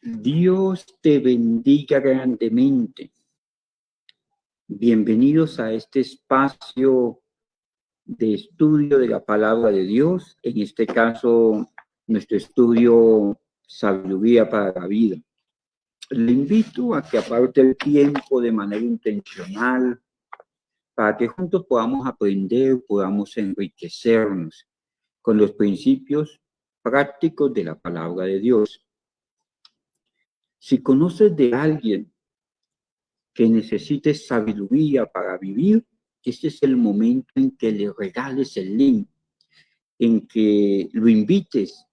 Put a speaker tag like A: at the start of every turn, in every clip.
A: Dios te bendiga grandemente. Bienvenidos a este espacio de estudio de la palabra de Dios, en este caso, nuestro estudio Sabiduría para la Vida. Le invito a que aparte el tiempo de manera intencional para que juntos podamos aprender, podamos enriquecernos con los principios prácticos de la palabra de Dios. Si conoces de alguien que necesite sabiduría para vivir, este es el momento en que le regales el link, en que lo invites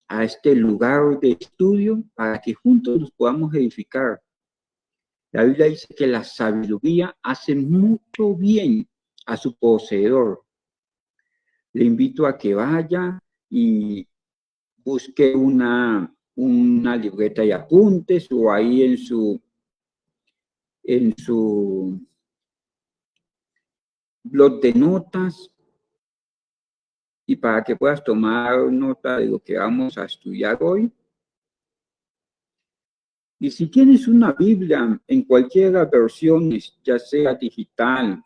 A: a este lugar de estudio para que juntos nos podamos edificar. La Biblia dice que la sabiduría hace mucho bien a su poseedor. Le invito a que vaya y busque una libreta de apuntes o ahí en su blog de notas, y para que puedas tomar nota de lo que vamos a estudiar hoy. Y si tienes una Biblia en cualquiera de las versiones, ya sea digital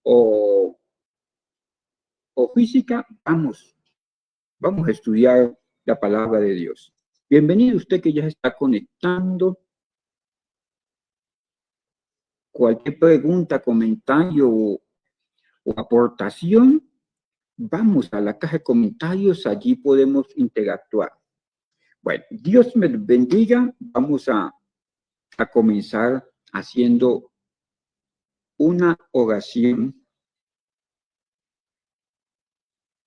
A: o física, vamos a estudiar la palabra de Dios. Bienvenido usted que ya se está conectando. Cualquier pregunta, comentario o aportación, vamos a la caja de comentarios, allí podemos interactuar. Bueno, Dios me bendiga. Vamos a comenzar haciendo una oración.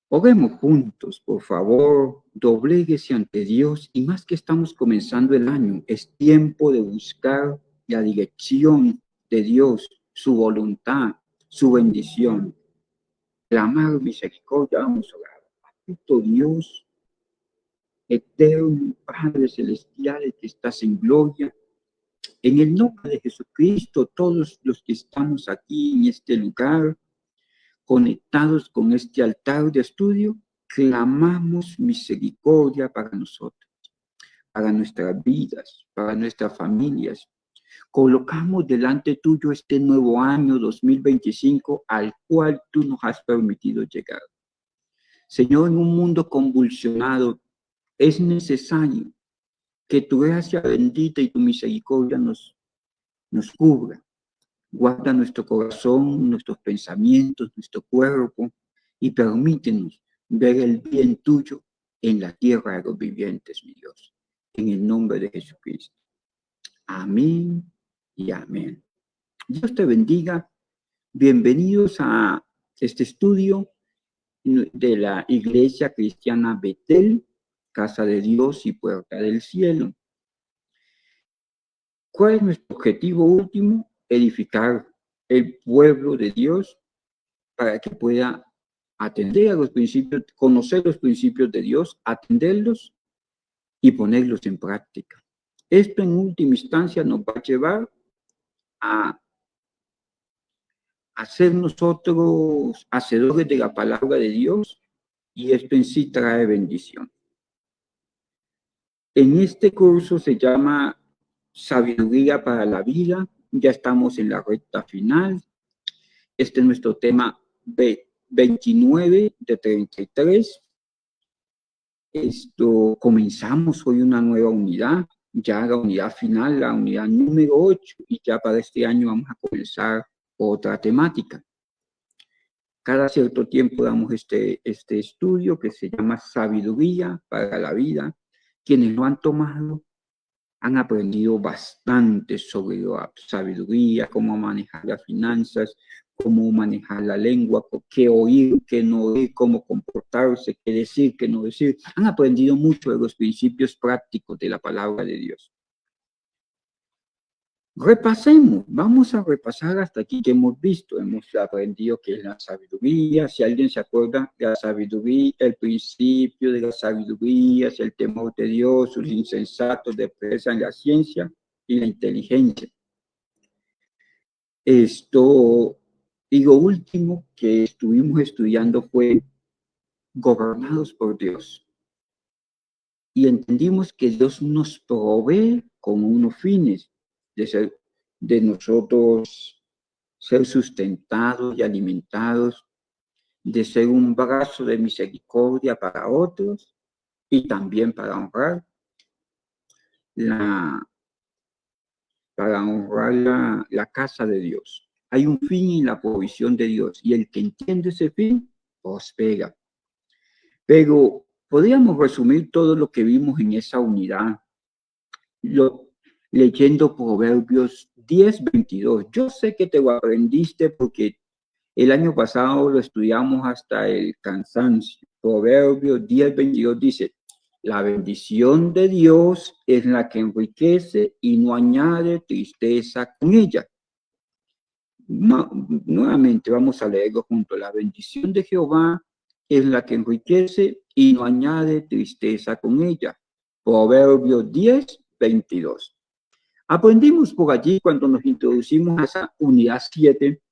A: Oremos juntos, por favor, dobléguese ante Dios, y más que estamos comenzando el año, es tiempo de buscar la dirección de Dios, su voluntad, su bendición. Clamar misericordia, vamos a orar. Bendito Dios, eterno Padre celestial, que estás en gloria, en el nombre de Jesucristo, todos los que estamos aquí en este lugar, conectados con este altar de estudio, clamamos misericordia para nosotros, para nuestras vidas, para nuestras familias. Colocamos delante tuyo este nuevo año 2025 al cual tú nos has permitido llegar. Señor, en un mundo convulsionado, es necesario que tu gracia bendita y tu misericordia nos cubra. Guarda nuestro corazón, nuestros pensamientos, nuestro cuerpo, y permítenos ver el bien tuyo en la tierra de los vivientes, mi Dios. En el nombre de Jesucristo. Amén y amén. Dios te bendiga. Bienvenidos a este estudio de la Iglesia Cristiana Betel, Casa de Dios y Puerta del Cielo. ¿Cuál es nuestro objetivo último? Edificar el pueblo de Dios para que pueda atender a los principios, conocer los principios de Dios, atenderlos y ponerlos en práctica. Esto en última instancia nos va a llevar a ser nosotros hacedores de la palabra de Dios, y esto en sí trae bendición. En este curso se llama Sabiduría para la Vida. Ya estamos en la recta final. Este es nuestro tema 29 de 33. Comenzamos hoy una nueva unidad, ya la unidad final, la unidad número 8, y ya para este año vamos a comenzar otra temática. Cada cierto tiempo damos este estudio que se llama Sabiduría para la Vida. Quienes lo han tomado han aprendido bastante sobre la sabiduría, cómo manejar las finanzas, cómo manejar la lengua, qué oír, qué no oír, cómo comportarse, qué decir, qué no decir. Han aprendido mucho de los principios prácticos de la palabra de Dios. Repasemos, vamos a repasar hasta aquí que hemos visto. Hemos aprendido qué es la sabiduría. Si alguien se acuerda de la sabiduría, el principio de la sabiduría es el temor de Dios. Los insensatos desprecian la ciencia y la inteligencia. Y lo último que estuvimos estudiando fue gobernados por Dios. y entendimos que Dios nos provee con unos fines de nosotros ser sustentados y alimentados, de ser un brazo de misericordia para otros y también la, para honrar la casa de Dios. Hay un fin en la provisión de Dios y el que entiende ese fin prospera. Pero podríamos resumir todo lo que vimos en esa unidad leyendo Proverbios 10:22. Yo sé que te lo aprendiste porque el año pasado lo estudiamos hasta el cansancio. Proverbios 10:22 dice: la bendición de Dios es la que enriquece y no añade tristeza con ella. Nuevamente vamos a leerlo juntos. La bendición de Jehová es la que enriquece y no añade tristeza con ella. Proverbios 10:22. Aprendimos por allí cuando nos introducimos a esa unidad 7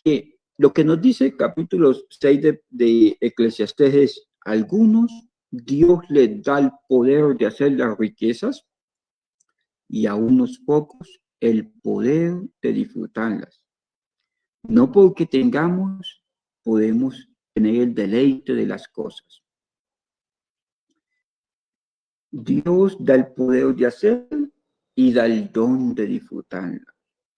A: que lo que nos dice el capítulo 6 de Eclesiastés es: algunos Dios les da el poder de hacer las riquezas y a unos pocos el poder de disfrutarlas. No porque tengamos, podemos tener el deleite de las cosas. Dios da el poder de hacer y da el don de disfrutarla.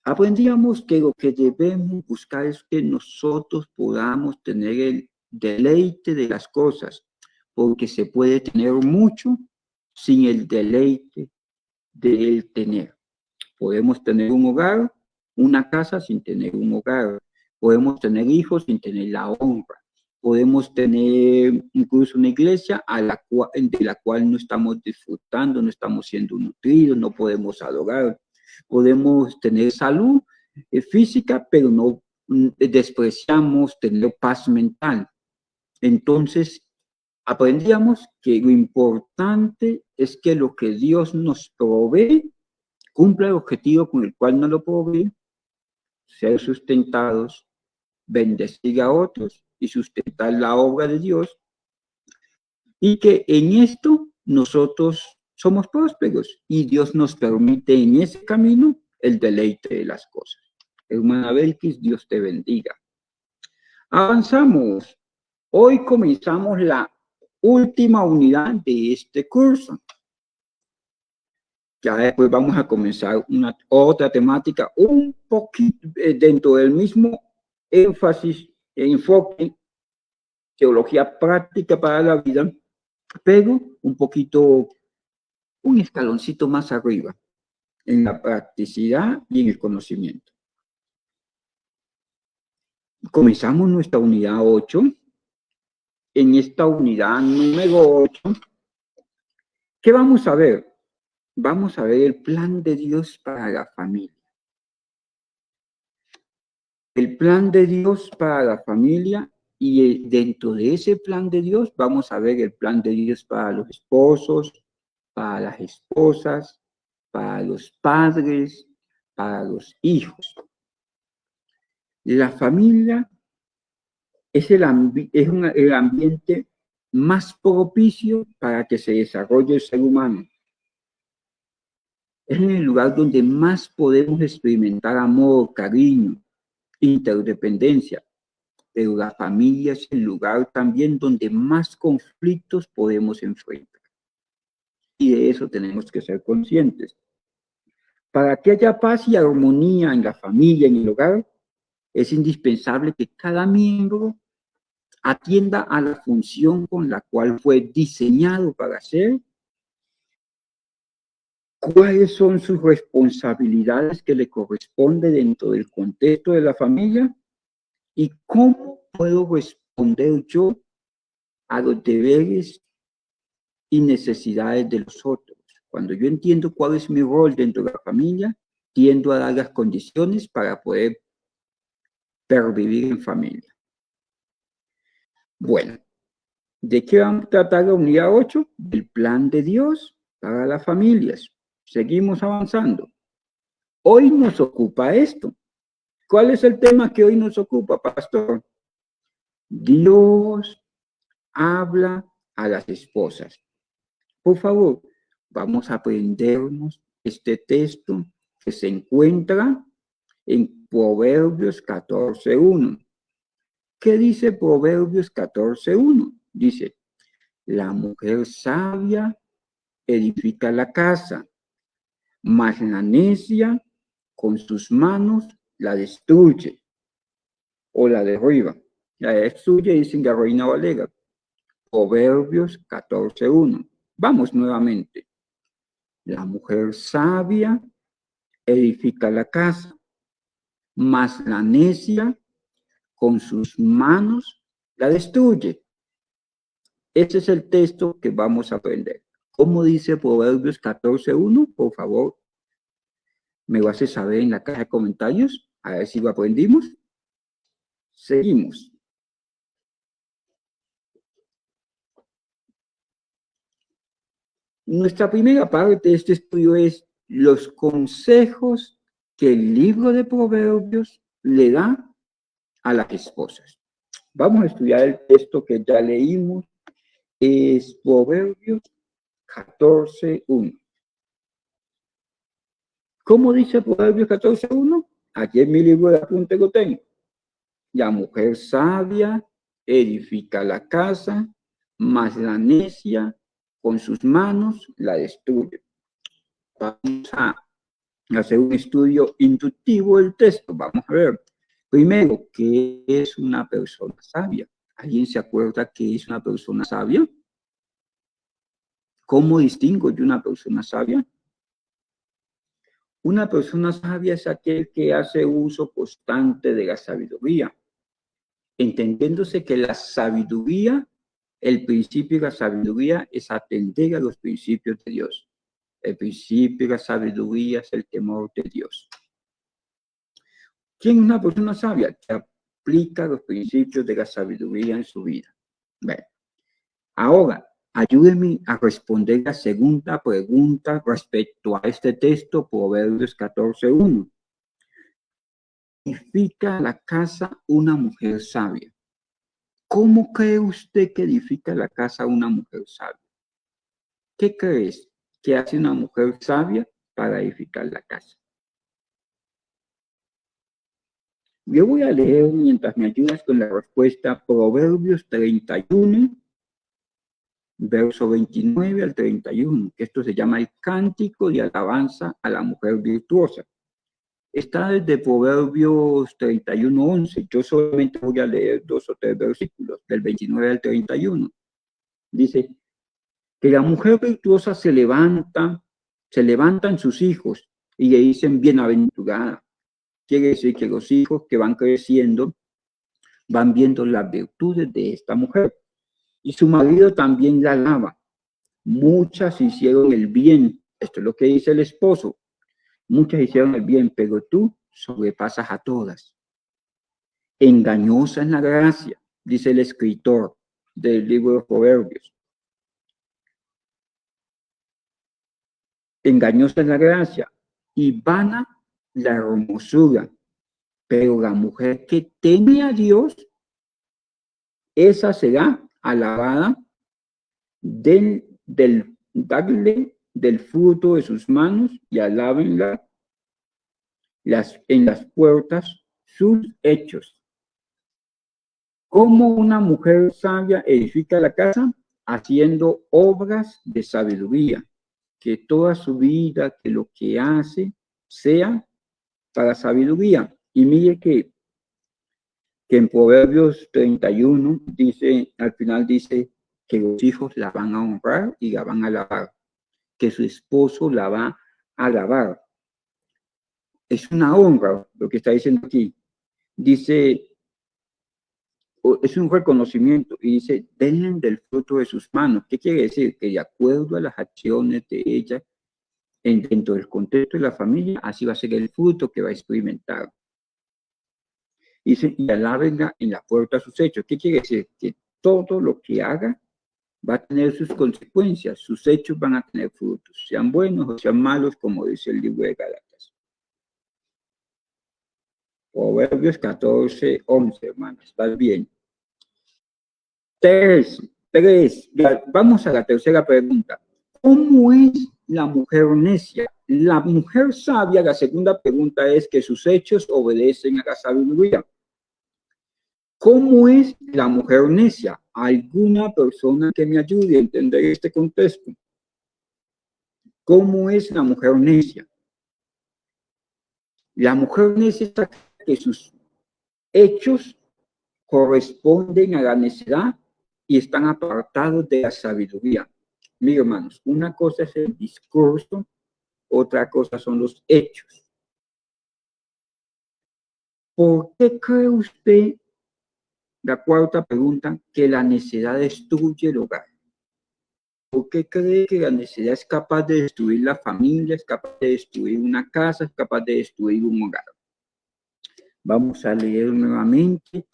A: Aprendíamos que lo que debemos buscar es que nosotros podamos tener el deleite de las cosas, porque se puede tener mucho sin el deleite de el tener. Podemos tener un hogar, una casa sin tener un hogar. Podemos tener hijos sin tener la honra. Podemos tener incluso una iglesia de la cual no estamos disfrutando, no estamos siendo nutridos, no podemos adorar. Podemos tener salud física, pero no despreciamos tener paz mental. Entonces, aprendíamos que lo importante es que lo que Dios nos provee cumpla el objetivo con el cual nos lo provee, ser sustentados, bendecir a otros y sustentar la obra de Dios, y que en esto nosotros somos prósperos y Dios nos permite en ese camino el deleite de las cosas. Hermana Belkis, Dios te bendiga. Avanzamos. Hoy comenzamos la última unidad de este curso. Ya después vamos a comenzar otra temática un poquito dentro del mismo énfasis e enfoque, teología práctica para la vida, pero un poquito, un escaloncito más arriba, en la practicidad y en el conocimiento. Comenzamos nuestra unidad 8. En esta unidad número 8, ¿qué vamos a ver? Vamos a ver el plan de Dios para la familia. El plan de Dios para la familia, y dentro de ese plan de Dios vamos a ver el plan de Dios para los esposos, para las esposas, para los padres, para los hijos. La familia es el ambiente más propicio para que se desarrolle el ser humano. Es el lugar donde más podemos experimentar amor, cariño, interdependencia, pero la familia es el lugar también donde más conflictos podemos enfrentar. Y de eso tenemos que ser conscientes. Para que haya paz y armonía en la familia, en el hogar, es indispensable que cada miembro atienda a la función con la cual fue diseñado para ser. ¿Cuáles son sus responsabilidades que le corresponde dentro del contexto de la familia? ¿Y cómo puedo responder yo a los deberes y necesidades de los otros? Cuando yo entiendo cuál es mi rol dentro de la familia, tiendo a dar las condiciones para poder pervivir en familia. Bueno, ¿de qué vamos a tratar la unidad 8? Del plan de Dios para las familias. Seguimos avanzando. Hoy nos ocupa esto. ¿Cuál es el tema que hoy nos ocupa, pastor? Dios habla a las esposas. Por favor, vamos a aprendernos este texto que se encuentra en Proverbios 14:1. ¿Qué dice Proverbios 14:1? Dice, la mujer sabia edifica la casa, mas la necia con sus manos la destruye o la derriba. La destruye, dicen la Reina Valera. Proverbios 14:1. Vamos nuevamente. La mujer sabia edifica la casa, mas la necia con sus manos la destruye. Ese es el texto que vamos a aprender. ¿Cómo dice Proverbios 14:1? Por favor, me lo hace saber en la caja de comentarios. A ver si lo aprendimos. Seguimos. Nuestra primera parte de este estudio es los consejos que el libro de Proverbios le da a las esposas. Vamos a estudiar el texto que ya leímos. Es Proverbios 14:1. ¿Cómo dice Proverbios 14:1? Aquí en mi libro de apuntes lo tengo. La mujer sabia edifica la casa, mas la necia con sus manos la destruye. Vamos a hacer un estudio inductivo del texto. Vamos a ver. Primero, ¿qué es una persona sabia? ¿Alguien se acuerda qué es una persona sabia? ¿Cómo distingo yo una persona sabia? Una persona sabia es aquel que hace uso constante de la sabiduría, entendiéndose que la sabiduría, el principio de la sabiduría es atender a los principios de Dios. El principio de la sabiduría es el temor de Dios. ¿Quién es una persona sabia? Que aplica los principios de la sabiduría en su vida. Bueno, ahora, ayúdenme a responder la segunda pregunta respecto a este texto, Proverbios 14:1. Edifica la casa una mujer sabia. ¿Cómo cree usted que edifica la casa una mujer sabia? ¿Qué crees que hace una mujer sabia para edificar la casa? Yo voy a leer mientras me ayudas con la respuesta Proverbios 31, verso 29 al 31, que esto se llama el cántico de alabanza a la mujer virtuosa. Está desde Proverbios 31:11. Yo solamente voy a leer 2 o 3 versículos, del 29 al 31. Dice que la mujer virtuosa se levantan sus hijos y le dicen bienaventurada. Quiere decir que los hijos que van creciendo van viendo las virtudes de esta mujer. Y su marido también la alaba. Muchas hicieron el bien. Esto es lo que dice el esposo. Muchas hicieron el bien, pero tú sobrepasas a todas. Engañosa es la gracia, dice el escritor del libro de Proverbios. Engañosa es la gracia y vana la hermosura, pero la mujer que teme a Dios, esa será alabada darle del fruto de sus manos y alábenla en las puertas sus hechos. ¿Cómo una mujer sabia edifica la casa? Haciendo obras de sabiduría, que toda su vida, que lo que hace, sea para sabiduría. Y mire que en Proverbios 31 dice, al final dice que los hijos la van a honrar y la van a alabar, que su esposo la va a alabar. Es una honra lo que está diciendo aquí. Dice, es un reconocimiento y dice, denle del fruto de sus manos. ¿Qué quiere decir? Que de acuerdo a las acciones de ella, dentro del contexto de la familia, así va a ser el fruto que va a experimentar. Dice, y alábenla en la puerta de sus hechos. ¿Qué quiere decir? Que todo lo que haga va a tener sus consecuencias, sus hechos van a tener frutos, sean buenos o sean malos, como dice el libro de Gálatas. Proverbios 14:11, hermanos, ¿estás bien? Tres. Vamos a la tercera pregunta. ¿Cómo es la mujer necia? La mujer sabia, la segunda pregunta es que sus hechos obedecen a la sabiduría. ¿Cómo es la mujer necia? ¿Alguna persona que me ayude a entender este contexto? ¿Cómo es la mujer necia? La mujer necia está que sus hechos corresponden a la necedad y están apartados de la sabiduría. Mira, hermanos, una cosa es el discurso, otra cosa son los hechos. ¿Por qué cree usted, la cuarta pregunta, que la necedad destruye el hogar? ¿Por qué cree que la necedad es capaz de destruir la familia, es capaz de destruir una casa, es capaz de destruir un hogar? Vamos a leer nuevamente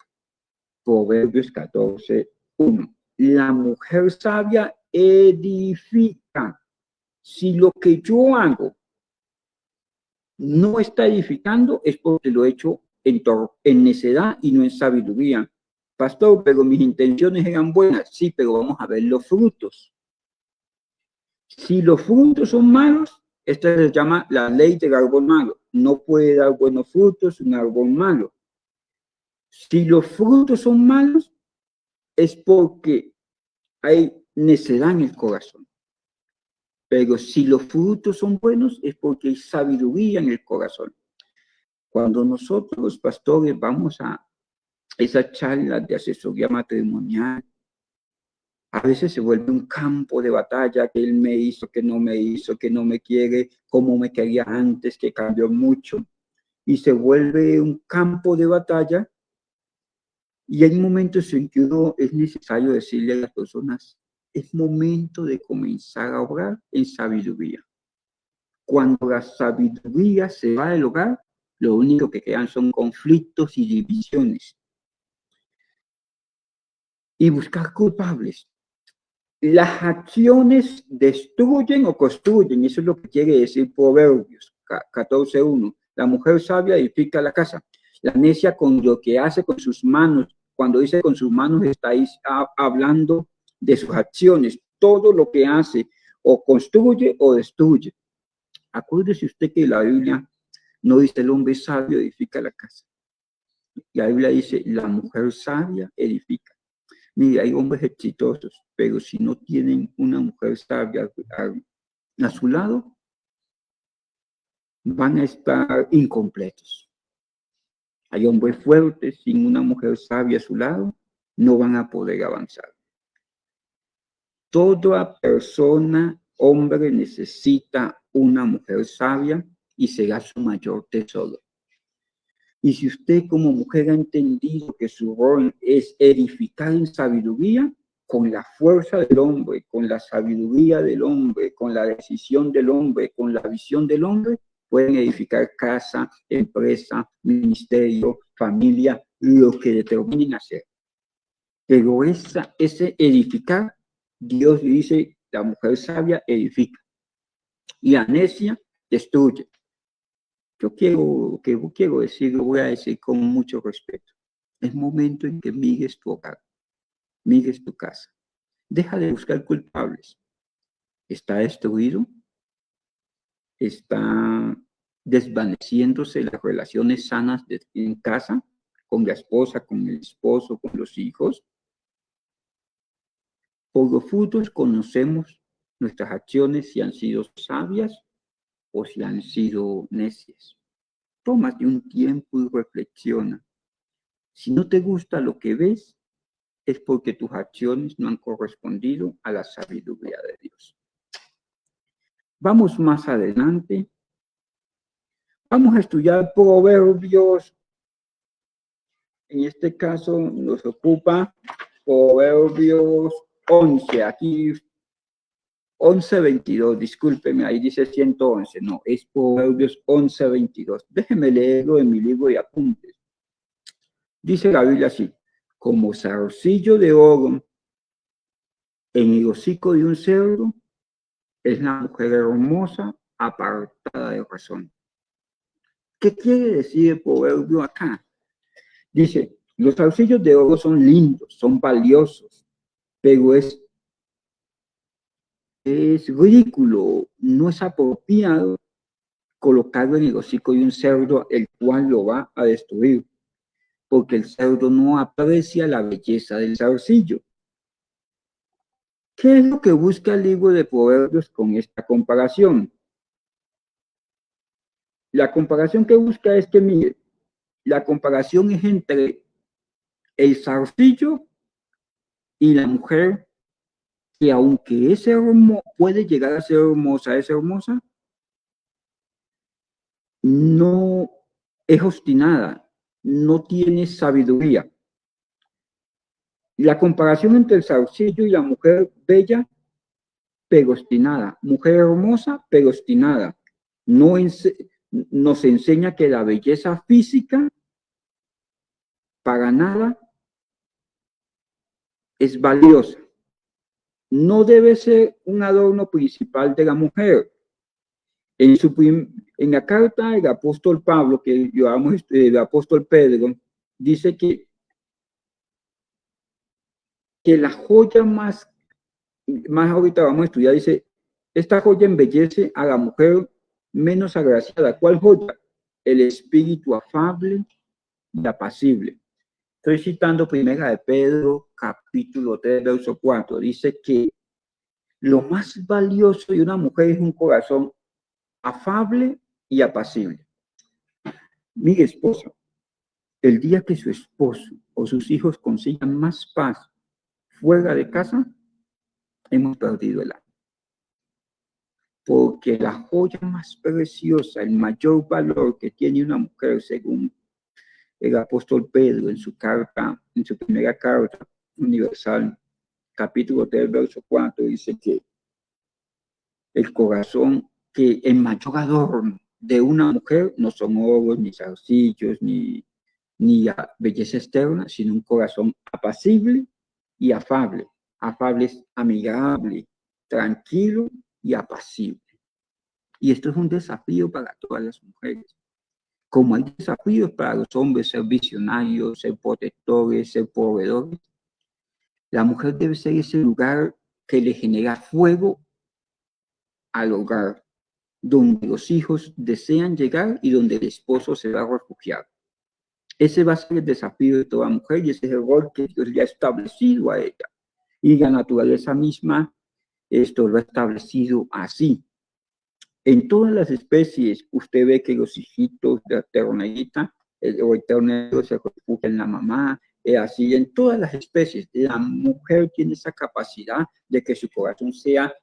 A: Proverbios 14:1. La mujer sabia edifica. Si lo que yo hago no está edificando, es porque lo he hecho en necedad y no en sabiduría. Pastor, pero mis intenciones eran buenas. Sí, pero vamos a ver los frutos. Si los frutos son malos, esta se llama la ley del árbol malo. No puede dar buenos frutos un árbol malo. Si los frutos son malos, es porque hay necedad en el corazón. Pero si los frutos son buenos, es porque hay sabiduría en el corazón. Cuando nosotros, los pastores, vamos a esas charlas de asesoría matrimonial, a veces se vuelve un campo de batalla, que él me hizo, que no me quiere, como me quería antes, que cambió mucho. Y se vuelve un campo de batalla. Y hay momentos en que uno es necesario decirle a las personas, es momento de comenzar a obrar en sabiduría. Cuando la sabiduría se va del hogar, lo único que quedan son conflictos y divisiones. Y buscar culpables. Las acciones destruyen o construyen, eso es lo que quiere decir Proverbios 14:1. La mujer sabia edifica la casa. La necia con lo que hace con sus manos, cuando dice con sus manos, está ahí hablando de sus acciones. Todo lo que hace o construye o destruye. Acuérdese usted que la Biblia no dice el hombre sabio edifica la casa. La Biblia dice la mujer sabia edifica. Mira, hay hombres exitosos, pero si no tienen una mujer sabia a su lado, van a estar incompletos. Hay hombres fuertes sin una mujer sabia a su lado, no van a poder avanzar. Toda persona, hombre, necesita una mujer sabia y será su mayor tesoro. Y si usted como mujer ha entendido que su rol es edificar en sabiduría, con la fuerza del hombre, con la sabiduría del hombre, con la decisión del hombre, con la visión del hombre, pueden edificar casa, empresa, ministerio, familia, lo que determinen hacer. Pero ese edificar, Dios dice, la mujer sabia edifica y la necia destruye. Yo quiero decir, lo voy a decir con mucho respeto. Es momento en que mires tu hogar, mires tu casa. Deja de buscar culpables. ¿Está destruido? ¿Está desvaneciéndose las relaciones sanas en casa, con la esposa, con el esposo, con los hijos? Por los frutos conocemos nuestras acciones, si han sido sabias o si han sido necias. Tómate un tiempo y reflexiona. Si no te gusta lo que ves, es porque tus acciones no han correspondido a la sabiduría de Dios. Vamos más adelante. Vamos a estudiar Proverbios. En este caso nos ocupa Proverbios 11. Aquí 11:22. Discúlpeme, ahí dice 111. No, es Proverbios 11:22. Déjeme leerlo en mi libro de apuntes. Dice la Biblia así: como zarcillo de oro en el hocico de un cerdo, es la mujer hermosa apartada de razón. ¿Qué quiere decir el proverbio acá? Dice, los zarcillos de oro son lindos, son valiosos, pero es es ridículo, no es apropiado colocarlo en el hocico de un cerdo, el cual lo va a destruir, porque el cerdo no aprecia la belleza del zarcillo. ¿Qué es lo que busca el libro de Proverbios con esta comparación? La comparación que busca es que, mire, la comparación es entre el zarcillo y la mujer, que aunque es hermosa, puede llegar a ser hermosa, es hermosa, no es obstinada, no tiene sabiduría. La comparación entre el zarcillo y la mujer bella, pero obstinada, mujer hermosa, pero obstinada, no nos enseña que la belleza física para nada es valiosa. No debe ser un adorno principal de la mujer. En la carta del apóstol Pablo, que llevamos, el apóstol Pedro, dice que la joya más ahorita vamos a estudiar, dice, esta joya embellece a la mujer menos agraciada. ¿Cuál joya? El espíritu afable y apacible. Estoy citando primera de Pedro, capítulo 3, verso 4. Dice que lo más valioso de una mujer es un corazón afable y apacible. Mi esposa, el día que su esposo o sus hijos consigan más paz fuera de casa, hemos perdido el alma. Porque la joya más preciosa, el mayor valor que tiene una mujer, según el apóstol Pedro en su carta, en su primera carta universal, capítulo 3, verso 4, dice que el corazón, que el mayor adorno de una mujer no son ojos, ni zarcillos, ni la belleza externa, sino un corazón apacible y afable. Afable es amigable, tranquilo y apacible. Y esto es un desafío para todas las mujeres. Como hay desafíos para los hombres, ser visionarios, ser protectores, ser proveedores, la mujer debe ser ese lugar que le genera fuego al hogar, donde los hijos desean llegar y donde el esposo se va a refugiar. Ese va a ser el desafío de toda mujer y ese es el rol que Dios le ha establecido a ella. Y la naturaleza misma esto lo ha establecido así. En todas las especies, usted ve que los hijitos de la ternera o el ternero se refugia en la mamá, así en todas las especies. La mujer tiene esa capacidad de que su corazón sea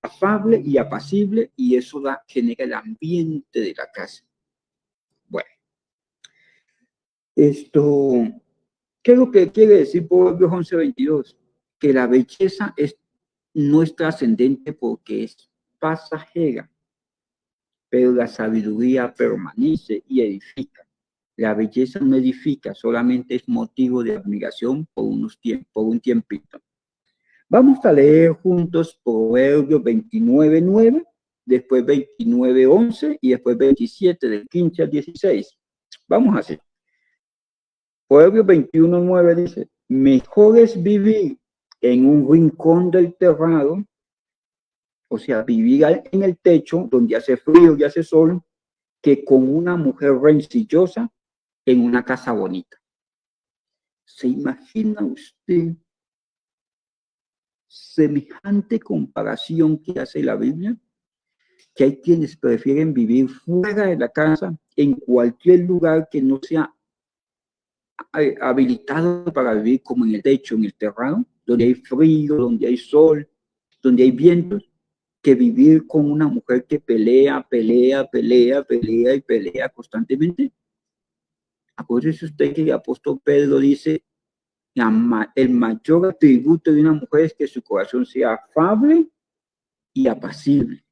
A: afable y apacible y eso genera el ambiente de la casa. Bueno, esto, ¿qué es lo que quiere decir Proverbios 11:22? Que la belleza no es trascendente porque es pasajera, pero la sabiduría permanece y edifica. La belleza no edifica, solamente es motivo de admiración por un tiempito. Vamos a leer juntos Proverbios 29:9, después 29:11 y después 27, del 15 al 16. Vamos a hacer. Proverbios 21:9 dice, mejor es vivir en un rincón del terrado, o sea, vivir en el techo donde hace frío y hace sol, que con una mujer rencillosa en una casa bonita. ¿Se imagina usted semejante comparación que hace la Biblia? Que hay quienes prefieren vivir fuera de la casa, en cualquier lugar que no sea habilitado para vivir, como en el techo, en el terrado, donde hay frío, donde hay sol, donde hay vientos, que vivir con una mujer que pelea y pelea constantemente. Acuérdese usted que el apóstol Pedro dice, el mayor atributo de una mujer es que su corazón sea afable y apacible.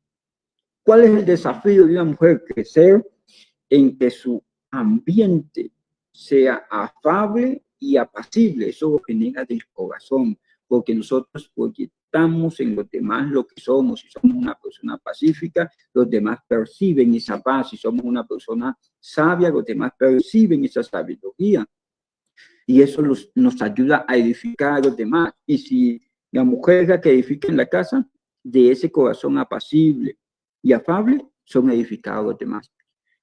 A: ¿Cuál es el desafío de una mujer? Crecer en que su ambiente sea afable y apacible. Eso lo genera del corazón, porque nosotros proyectamos en los demás lo que somos. Si somos una persona pacífica, los demás perciben esa paz. Si somos una persona sabia, los demás perciben esa sabiduría. Y eso nos ayuda a edificar a los demás. Y si la mujer es la que edifica en la casa, de ese corazón apacible y afable son edificados los demás.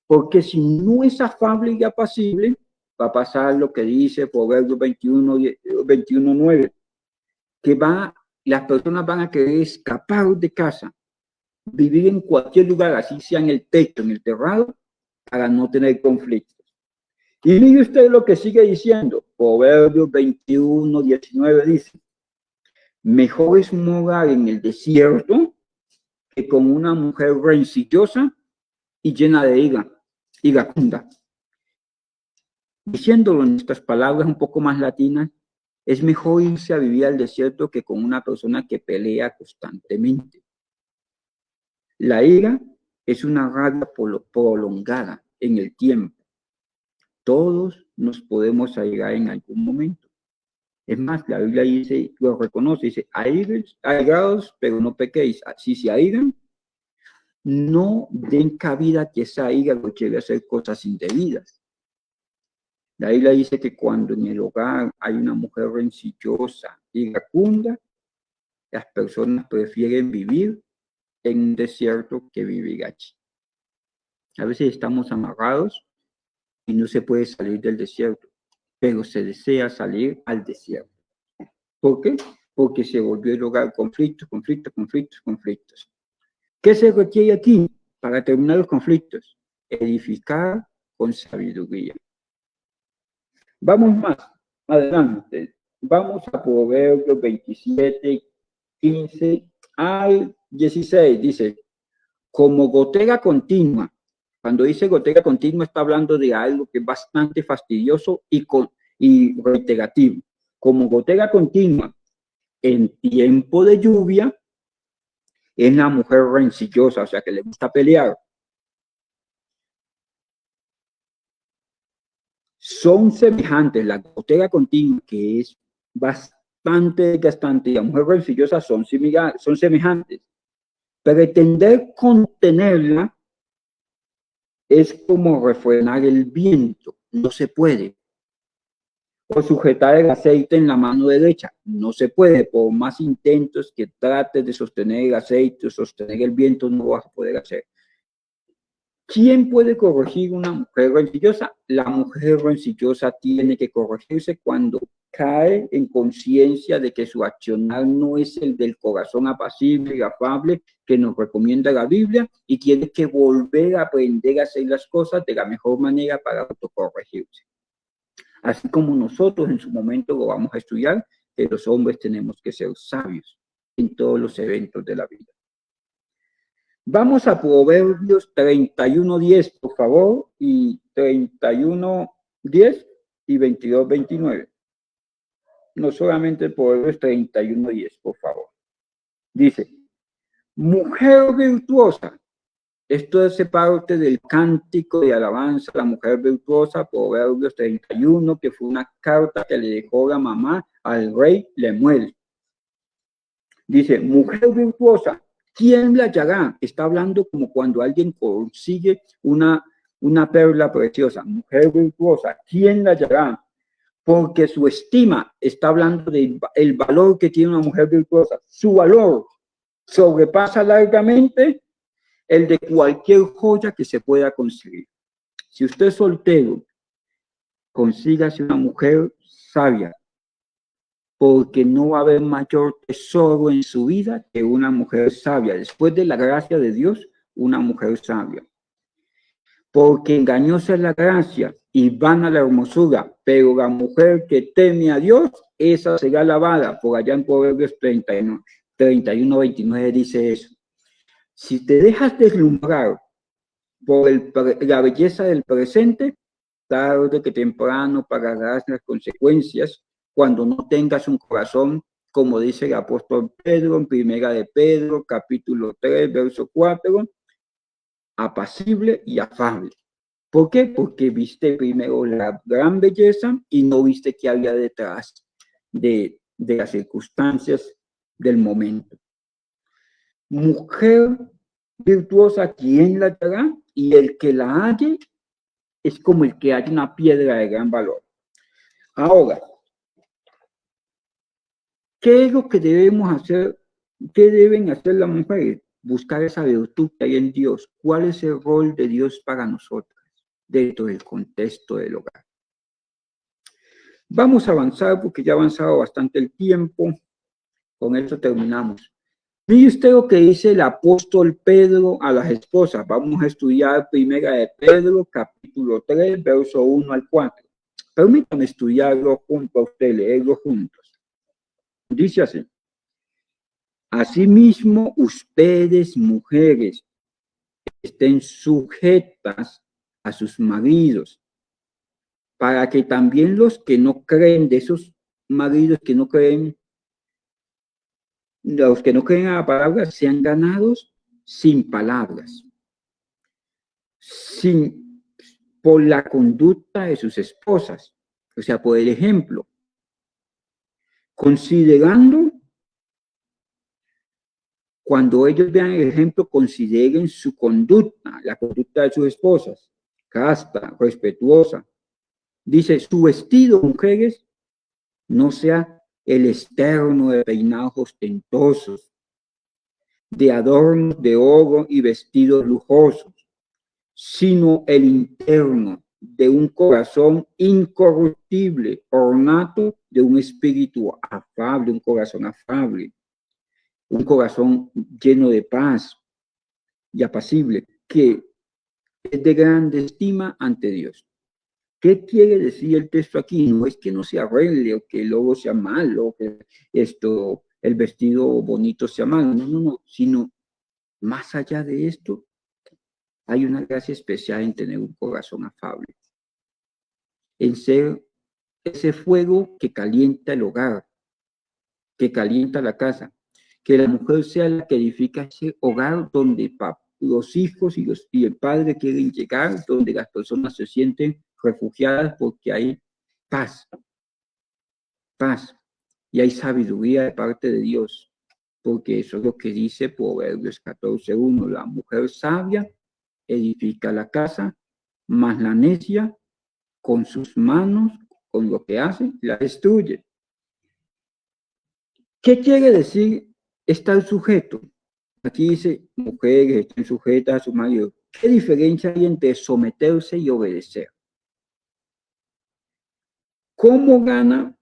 A: Porque si no es afable y apacible, va a pasar lo que dice Proverbios 21:9, que las personas van a querer escapar de casa, vivir en cualquier lugar, así sea en el techo, en el terrado, para no tener conflictos. Y mire usted lo que sigue diciendo, Proverbios 21:19 dice, mejor es morar en el desierto que con una mujer rencillosa y llena de iracunda. Diciéndolo en estas palabras un poco más latinas, es mejor irse a vivir al desierto que con una persona que pelea constantemente. La ira es una rabia prolongada en el tiempo. Todos nos podemos airar en algún momento. Es más, la Biblia dice, lo reconoce, dice, airaos, pero no pequéis. Si se airan, no den cabida que esa ira lo lleve a hacer cosas indebidas. La Biblia dice que cuando en el hogar hay una mujer rencillosa, iracunda, las personas prefieren vivir en un desierto que vivir allí. A veces estamos amarrados y no se puede salir del desierto, pero se desea salir al desierto. ¿Por qué? Porque se volvió el hogar conflictos. ¿Qué se requiere aquí para terminar los conflictos? Edificar con sabiduría. Vamos más adelante. Vamos a Proverbios 27:15 al 16. Dice, como gotera continua. Cuando dice gotera continua está hablando de algo que es bastante fastidioso y reiterativo. Como gotera continua en tiempo de lluvia es la mujer rencillosa, o sea que le gusta pelear. Son semejantes, la gotera continua, que es bastante desgastante, y la mujer rencillosa son semejantes. Pretender contenerla es como refrenar el viento, no se puede. O sujetar el aceite en la mano derecha, no se puede. Por más intentos que trates de sostener el aceite o sostener el viento, no vas a poder hacer. ¿Quién puede corregir una mujer rencillosa? La mujer rencillosa tiene que corregirse cuando cae en conciencia de que su accionar no es el del corazón apacible y afable que nos recomienda la Biblia y tiene que volver a aprender a hacer las cosas de la mejor manera para autocorregirse. Así como nosotros en su momento lo vamos a estudiar, que los hombres tenemos que ser sabios en todos los eventos de la vida. Vamos a Proverbios 31:10, por favor, y 31:10 y 22:29. No solamente Proverbios 31:10, por favor. Dice, mujer virtuosa. Esto es parte del cántico de alabanza a la mujer virtuosa, Proverbios 31, que fue una carta que le dejó la mamá al rey Lemuel. Dice, mujer virtuosa, ¿quién la hallará? Está hablando como cuando alguien consigue una perla preciosa. Mujer virtuosa, ¿quién la hallará? Porque su estima está hablando del valor que tiene una mujer virtuosa. Su valor sobrepasa largamente el de cualquier joya que se pueda conseguir. Si usted es soltero, consígase una mujer sabia, porque no va a haber mayor tesoro en su vida que una mujer sabia. Después de la gracia de Dios, una mujer sabia. Porque engañosa es la gracia y vana la hermosura, pero la mujer que teme a Dios, esa será alabada. Por allá en Proverbios 31:29 dice eso. Si te dejas deslumbrar por la belleza del presente, tarde que temprano pagarás las consecuencias cuando no tengas un corazón, como dice el apóstol Pedro en Primera de Pedro, capítulo 3, verso 4, apacible y afable. ¿Por qué? Porque viste primero la gran belleza y no viste qué había detrás de las circunstancias del momento. Mujer virtuosa, ¿quién la hallará? Y el que la halle es como el que halla una piedra de gran valor. Ahora, ¿qué es lo que debemos hacer ¿Qué deben hacer las mujeres? Buscar esa virtud que hay en Dios. ¿Cuál es el rol de Dios para nosotras dentro del contexto del hogar? Vamos a avanzar porque ya ha avanzado bastante el tiempo. Con esto terminamos. Mire usted lo que dice el apóstol Pedro a las esposas. Vamos a estudiar Primera de Pedro, capítulo 3, verso 1 al 4. Permítame estudiarlo junto a usted, leerlo juntos. Dice así: asimismo, ustedes, mujeres, estén sujetas a sus maridos, para que también los que no creen, de esos maridos que no creen, los que no creen a la palabra, sean ganados sin palabras, por la conducta de sus esposas, o sea, por el ejemplo, considerando, cuando ellos vean el ejemplo, consideren su conducta, la conducta de sus esposas, casta, respetuosa. Dice, su vestido, mujeres, no sea el externo de peinados ostentosos, de adornos de oro y vestidos lujosos, sino el interno de un corazón incorruptible, ornato de un espíritu afable, un corazón afable, un corazón lleno de paz y apacible, que es de grande estima ante Dios. ¿Qué quiere decir el texto aquí? No es que no se arregle o que el logo sea malo, o que el vestido bonito sea malo, no, sino más allá de esto, hay una gracia especial en tener un corazón afable, en ser ese fuego que calienta el hogar, que calienta la casa, que la mujer sea la que edifica ese hogar donde los hijos y el padre quieren llegar, donde las personas se sienten refugiadas porque hay paz, y hay sabiduría de parte de Dios, porque eso es lo que dice Proverbios 14:1, la mujer sabia edifica la casa, mas la necia con sus manos, con lo que hace, la destruye. ¿Qué quiere decir estar sujeto? Aquí dice, mujeres están sujetas a su marido. ¿Qué diferencia hay entre someterse y obedecer? ¿Cómo gana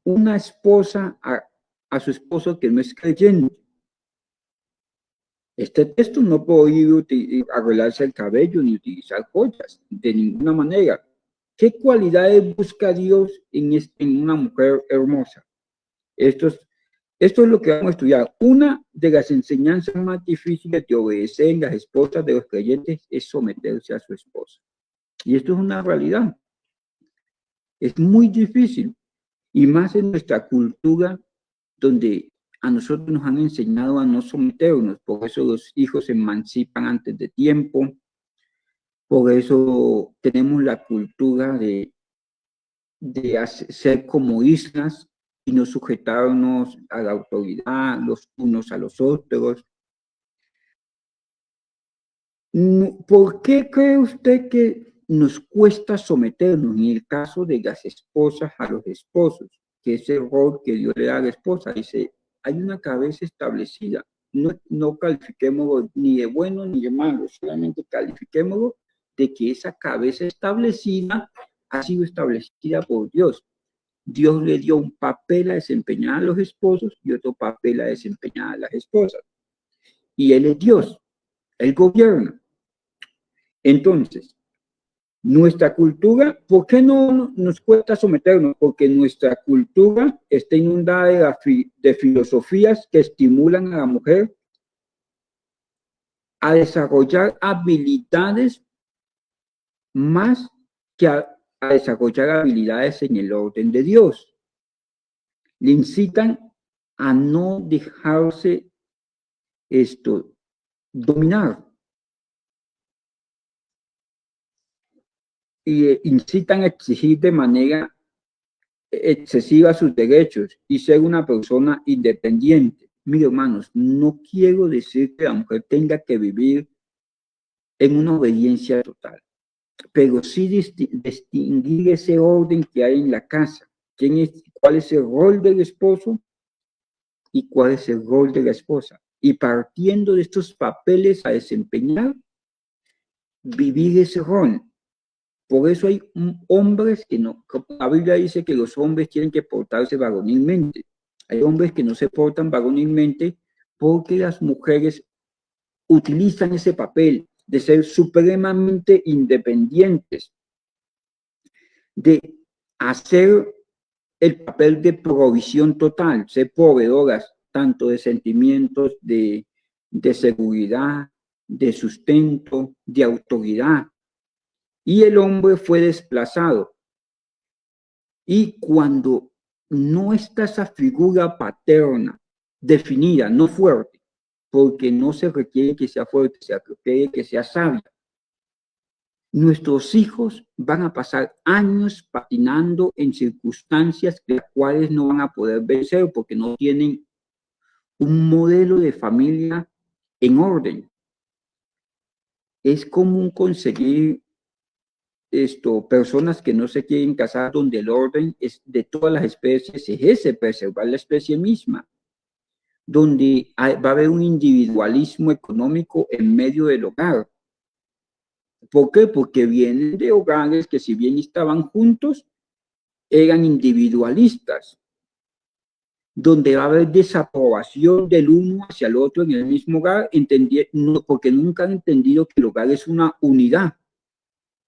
A: una esposa a su esposo que no es creyente? Este texto no puede arreglarse el cabello ni utilizar joyas, de ninguna manera. ¿Qué cualidades busca Dios en una mujer hermosa? Esto es lo que vamos a estudiar. Una de las enseñanzas más difíciles de obedecer en las esposas de los creyentes es someterse a su esposa. Y esto es una realidad. Es muy difícil. Y más en nuestra cultura, donde a nosotros nos han enseñado a no someternos. Por eso los hijos se emancipan antes de tiempo. Por eso tenemos la cultura de ser como islas y no sujetarnos a la autoridad los unos a los otros. ¿Por qué cree usted que nos cuesta someternos en el caso de las esposas a los esposos? Que es el rol que Dios le da a la esposa. Dice, hay una cabeza establecida. No califiquémoslo ni de bueno ni de malo, solamente califiquémoslo de que esa cabeza establecida ha sido establecida por Dios. Dios le dio un papel a desempeñar a los esposos y otro papel a desempeñar a las esposas. Y Él es Dios, Él gobierna. Entonces, nuestra cultura, ¿por qué no nos cuesta someternos? Porque nuestra cultura está inundada de filosofías que estimulan a la mujer a desarrollar habilidades más que a desarrollar habilidades en el orden de Dios. Le incitan a no dejarse dominar. Y incitan a exigir de manera excesiva sus derechos y ser una persona independiente. Mire, hermanos, no quiero decir que la mujer tenga que vivir en una obediencia total, pero sí distinguir ese orden que hay en la casa. ¿Cuál es el rol del esposo? y cuál es el rol de la esposa. Y partiendo de estos papeles a desempeñar, vivir ese rol. Por eso hay hombres que no, la Biblia dice que los hombres tienen que portarse varonilmente. Hay hombres que no se portan varonilmente porque las mujeres utilizan ese papel de ser supremamente independientes, de hacer el papel de provisión total, ser proveedoras tanto de sentimientos de seguridad, de sustento, de autoridad. Y el hombre fue desplazado. Y cuando no está esa figura paterna definida, no fuerte, porque no se requiere que sea fuerte, se requiere que sea sabia, nuestros hijos van a pasar años patinando en circunstancias de las cuales no van a poder vencer porque no tienen un modelo de familia en orden. Es común conseguir personas que no se quieren casar donde el orden es de todas las especies es ese, preservar la especie misma, donde va a haber un individualismo económico en medio del hogar. ¿Por qué? Porque vienen de hogares que si bien estaban juntos, eran individualistas, donde va a haber desaprobación del uno hacia el otro en el mismo hogar, porque nunca han entendido que el hogar es una unidad,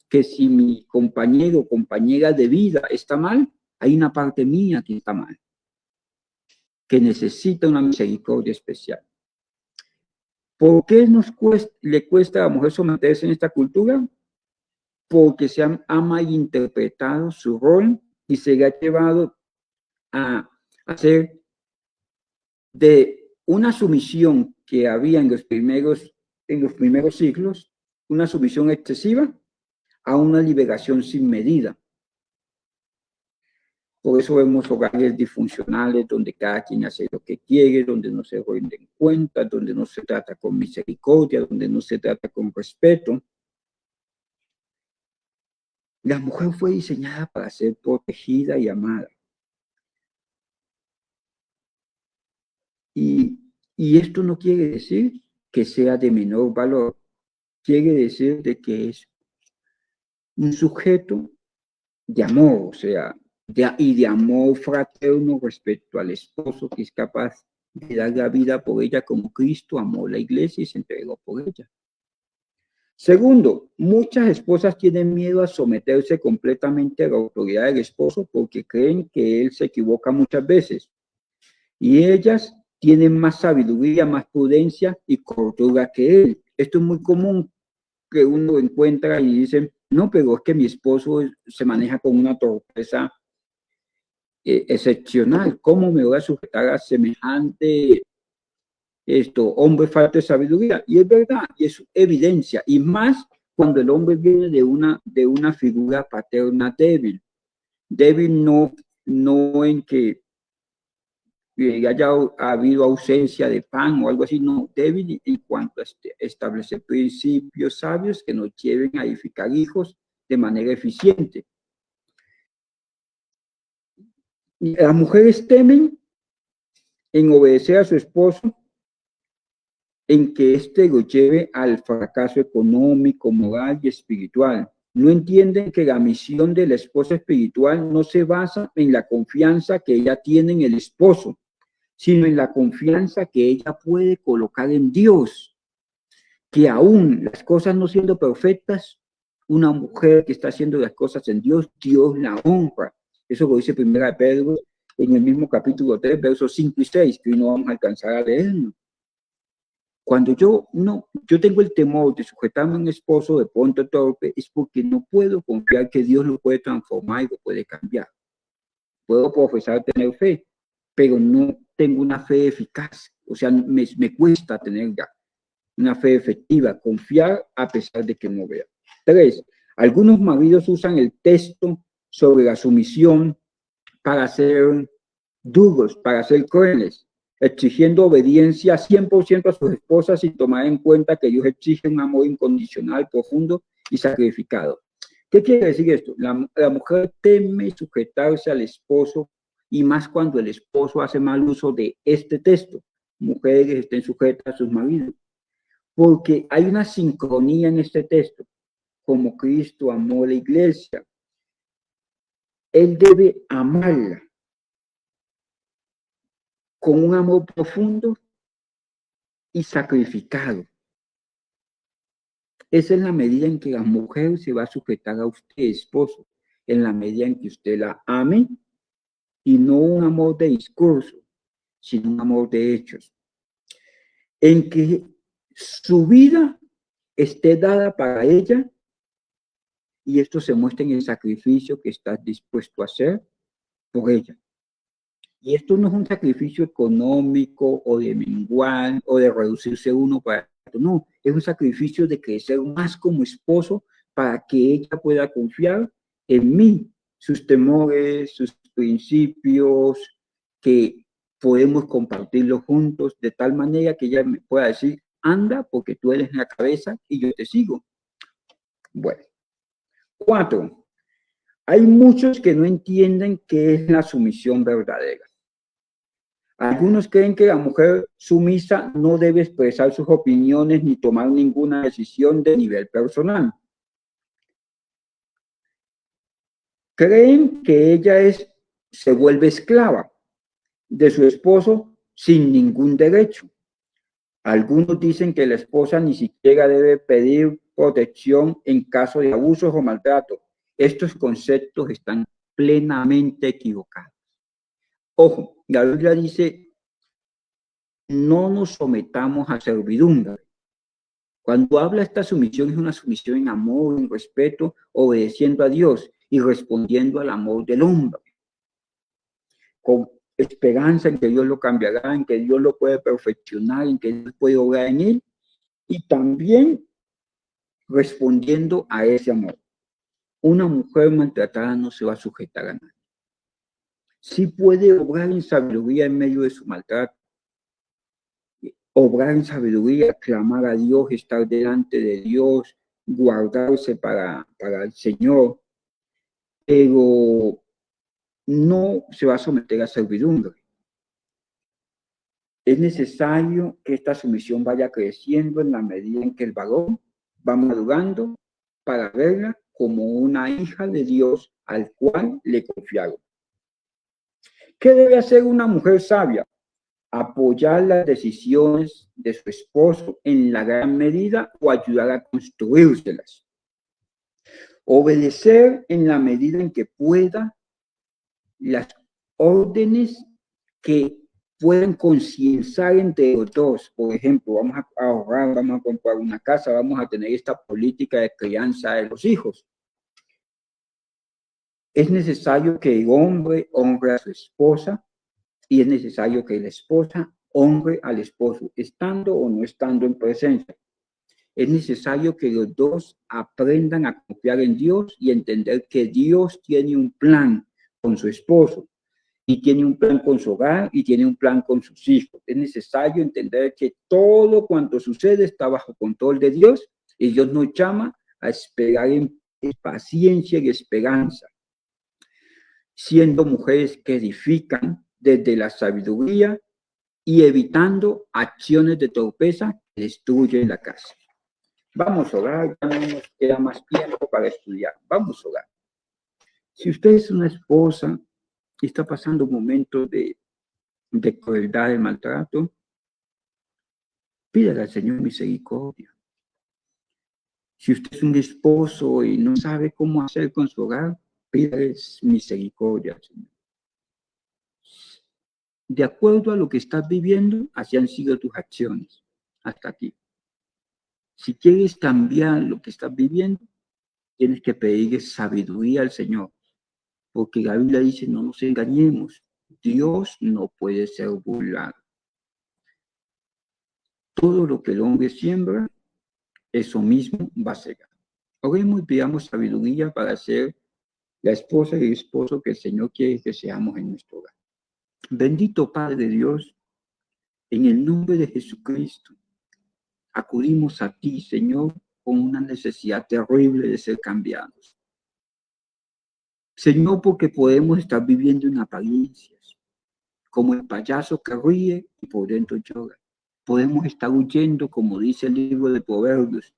A: que si mi compañero o compañera de vida está mal, hay una parte mía que está mal, que necesita una misericordia especial. ¿Por qué le cuesta a la mujer someterse en esta cultura? Porque se ha malinterpretado su rol y se le ha llevado a hacer de una sumisión que había en los primeros siglos, una sumisión excesiva, a una liberación sin medida. Por eso vemos hogares disfuncionales donde cada quien hace lo que quiere, donde no se rinden cuenta, donde no se trata con misericordia, donde no se trata con respeto. La mujer fue diseñada para ser protegida y amada. Y esto no quiere decir que sea de menor valor. Quiere decir de que es un sujeto de amor, o sea, de amor fraterno respecto al esposo, que es capaz de dar la vida por ella como Cristo amó la iglesia y se entregó por ella. Segundo, muchas esposas tienen miedo a someterse completamente a la autoridad del esposo porque creen que él se equivoca muchas veces. Y ellas tienen más sabiduría, más prudencia y cordura que él. Esto es muy común que uno encuentra y dice, no, pero es que mi esposo se maneja con una torpeza excepcional. ¿Cómo me voy a sujetar a semejante hombre falta de sabiduría? Y es verdad, y es evidencia, y más cuando el hombre viene de una figura paterna débil. Débil no en que haya habido ausencia de pan o algo así, no, débil en cuanto a establecer principios sabios que nos lleven a edificar hijos de manera eficiente. Las mujeres temen en obedecer a su esposo, en que éste lo lleve al fracaso económico, moral y espiritual. No entienden que la misión de la esposa espiritual no se basa en la confianza que ella tiene en el esposo, sino en la confianza que ella puede colocar en Dios, que aún las cosas no siendo perfectas, una mujer que está haciendo las cosas en Dios, Dios la honra. Eso lo dice 1 Pedro en el mismo capítulo 3, versos 5 y 6, que hoy no vamos a alcanzar a leerlo. Cuando yo tengo el temor de sujetarme a un esposo de pronto torpe, es porque no puedo confiar que Dios lo puede transformar y lo puede cambiar. Puedo profesar tener fe, pero no tengo una fe eficaz. O sea, me cuesta tener una fe efectiva, confiar a pesar de que no vea. 3. Algunos maridos usan el texto sobre la sumisión para ser duros, para ser crueles, exigiendo obediencia 100% a sus esposas sin tomar en cuenta que Dios exige un amor incondicional, profundo y sacrificado. ¿Qué quiere decir esto? La mujer teme sujetarse al esposo y más cuando el esposo hace mal uso de este texto. Mujeres estén sujetas a sus maridos, porque hay una sincronía en este texto. Como Cristo amó a la iglesia, Él debe amarla con un amor profundo y sacrificado. Esa es la medida en que la mujer se va a sujetar a usted, esposo, en la medida en que usted la ame, y no un amor de discurso, sino un amor de hechos. En que su vida esté dada para ella, y esto se muestra en el sacrificio que estás dispuesto a hacer por ella. Y esto no es un sacrificio económico o de menguar o de reducirse uno para otro, no, es un sacrificio de crecer más como esposo para que ella pueda confiar en mí, sus temores, sus principios, que podemos compartirlos juntos de tal manera que ella me pueda decir, anda porque tú eres la cabeza y yo te sigo. Bueno, 4. Hay muchos que no entienden qué es la sumisión verdadera. Algunos creen que la mujer sumisa no debe expresar sus opiniones ni tomar ninguna decisión de nivel personal. Creen que ella se vuelve esclava de su esposo sin ningún derecho. Algunos dicen que la esposa ni siquiera debe pedir protección en caso de abusos o maltrato. Estos conceptos están plenamente equivocados. Ojo, la Biblia dice, no nos sometamos a servidumbre. Cuando habla esta sumisión, es una sumisión en amor, en respeto, obedeciendo a Dios y respondiendo al amor del hombre, con esperanza en que Dios lo cambiará, en que Dios lo puede perfeccionar, en que Dios puede obrar en él, y también respondiendo a ese amor. Una mujer maltratada no se va a sujetar a nadie. Sí puede obrar en sabiduría en medio de su maltrato, obrar en sabiduría, clamar a Dios, estar delante de Dios, guardarse para el Señor, pero no se va a someter a servidumbre. Es necesario que esta sumisión vaya creciendo en la medida en que el varón va madurando para verla como una hija de Dios al cual le confiaron. ¿Qué debe hacer una mujer sabia? Apoyar las decisiones de su esposo en la gran medida o ayudar a construírselas. Obedecer en la medida en que pueda las órdenes que pueden concienciar entre los dos. Por ejemplo, vamos a ahorrar, vamos a comprar una casa, vamos a tener esta política de crianza de los hijos. Es necesario que el hombre honre a su esposa y es necesario que la esposa honre al esposo, estando o no estando en presencia. Es necesario que los dos aprendan a confiar en Dios y entender que Dios tiene un plan con su esposo y tiene un plan con su hogar y tiene un plan con sus hijos. Es necesario entender que todo cuanto sucede está bajo control de Dios y Dios nos llama a esperar en paciencia y esperanza, siendo mujeres que edifican desde la sabiduría y evitando acciones de torpeza que destruyen la casa. Vamos a orar, ya no nos queda más tiempo para estudiar. Vamos a orar. Si usted es una esposa y está pasando momentos de crueldad, de maltrato, pídale al Señor misericordia. Si usted es un esposo y no sabe cómo hacer con su hogar, pídale misericordia al Señor. De acuerdo a lo que estás viviendo, así han sido tus acciones hasta aquí. Si quieres cambiar lo que estás viviendo, tienes que pedir sabiduría al Señor, porque la Biblia dice, no nos engañemos, Dios no puede ser burlado. Todo lo que el hombre siembra, eso mismo va a segar. Oremos y pidamos sabiduría para ser la esposa y el esposo que el Señor quiere que seamos en nuestro hogar. Bendito Padre Dios, en el nombre de Jesucristo, acudimos a ti, Señor, con una necesidad terrible de ser cambiados. Señor, porque podemos estar viviendo en apariencias. como el payaso que ríe y por dentro llora. Podemos estar huyendo, como dice el libro de Proverbios,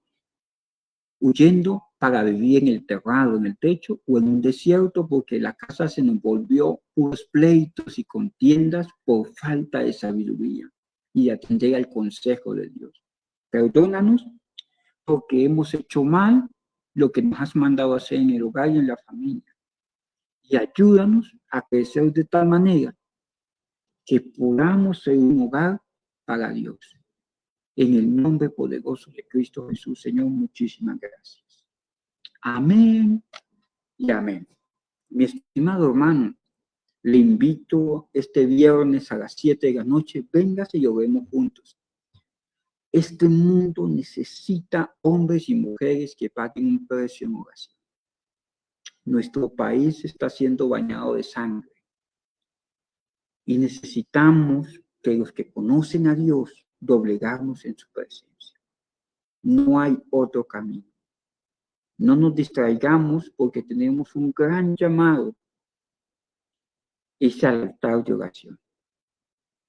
A: huyendo para vivir en el terrado, en el techo o en un desierto, porque la casa se nos volvió puros pleitos y contiendas por falta de sabiduría y atender al consejo de Dios. Perdónanos porque hemos hecho mal lo que nos has mandado hacer en el hogar y en la familia. Y ayúdanos a crecer de tal manera que podamos ser un hogar para Dios. En el nombre poderoso de Cristo Jesús, Señor, muchísimas gracias. Amén y amén. Mi estimado hermano, le invito este viernes a las 7 de la noche, véngase y oremos juntos. Este mundo necesita hombres y mujeres que paguen un precio en oración. Nuestro país está siendo bañado de sangre y necesitamos que los que conocen a Dios doblegarnos en su presencia. No hay otro camino. No nos distraigamos porque tenemos un gran llamado. Es al altar de oración.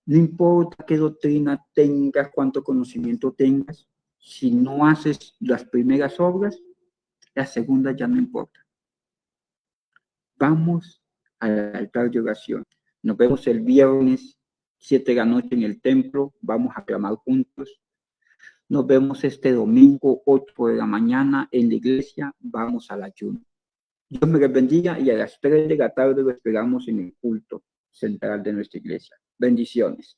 A: No importa qué doctrina tengas, cuánto conocimiento tengas, si no haces las primeras obras, la segunda ya no importa. Vamos al altar de oración. Nos vemos el viernes 7 de la noche en el templo. Vamos a clamar juntos. Nos vemos este domingo 8 de la mañana en la iglesia. Vamos al ayuno. Dios me les bendiga y a las 3 de la tarde lo esperamos en el culto central de nuestra iglesia. Bendiciones.